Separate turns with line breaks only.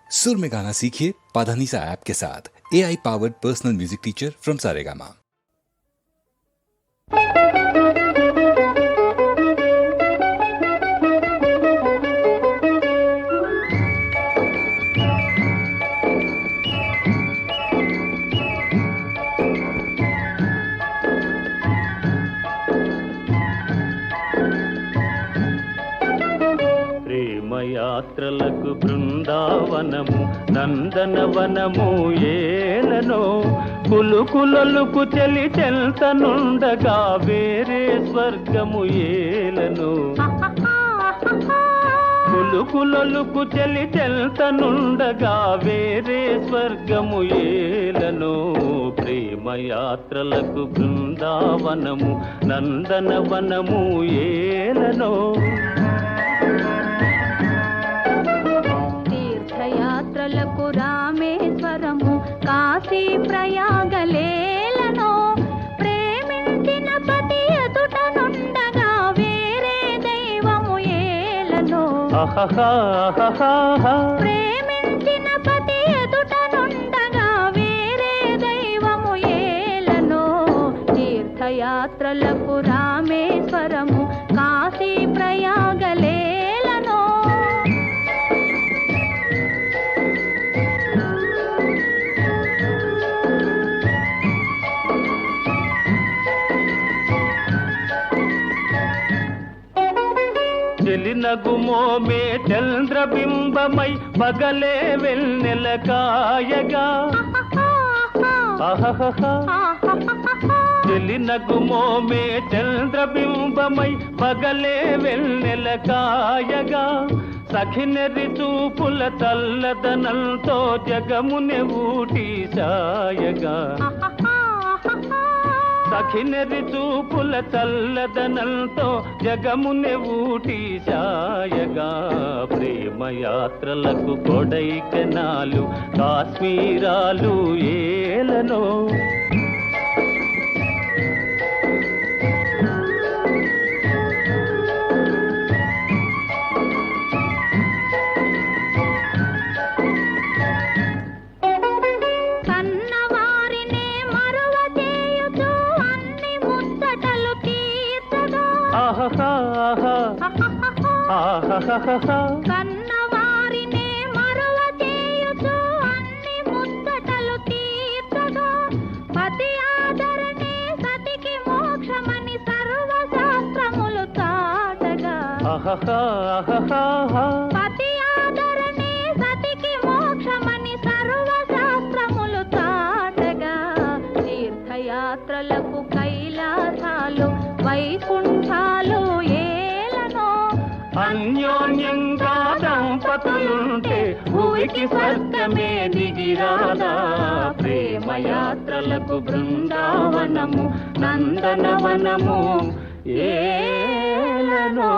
सुर में गाना सीखिए पाधानीसा ऐप के साथ। AI powered personal music teacher from Saregama.
యాత్రలకు బృందావనము నందనవనము ఏలనో కులుకులొలుకు చెలి చెల్తనుండగా వేరే స్వర్గము ఏలనో కులుకులొలుకు చెలి చెల్తనుండగా వేరే స్వర్గము ఏలనో ప్రేమయాత్రలకు బృందావనము నందనవనము ఏలనో
తీర్థయాత్రలకు రామేశ్వరము కాశీ ప్రయాగలేలనో ప్రేమించిన పతి ఎదుట నుండగా వేరే దైవము ఏలనో ప్రేమించిన పతి ఎదుట నుండగా వేరే దైవము ఏలనో తీర్థయాత్రలకు రామేశ్వరము కాశీ ప్రయాగలేలనో
చెలినగుమోమే చంద్రబింబమై పగలే వెన్నెల కాయగా చెలినగుమోమే చంద్రబింబమై పగలే వెన్నెల కాయగా సఖినెరి చూపుల తల్లదనంతో జగమునే ఊటి సాయగా సఖినెరి చూపుల చల్లదనంతో జగమునే ఊటి సాయగా ప్రేమయాత్రలకు కొడైకెనాలు కాశ్మీరాలు ఏలనో
కన్నవారినే మరువ చేయుచు అన్ని ముచ్చటలు తీర్చగా పతి ఆదరణే సతికి మోక్షమని సర్వశాస్త్రములు చాటగా పతి ఆదరణే సతికి మోక్షమని సర్వశాస్త్రములు చాటగా తీర్థయాత్రలకు కైలాసాలు వైకుంఠాలు
అన్యోన్యంగా దంపతులుంటే భూమికి స్వర్గమే దిగిరాదా ప్రేమయాత్రలకు బృందావనము నందనవనము ఏలనో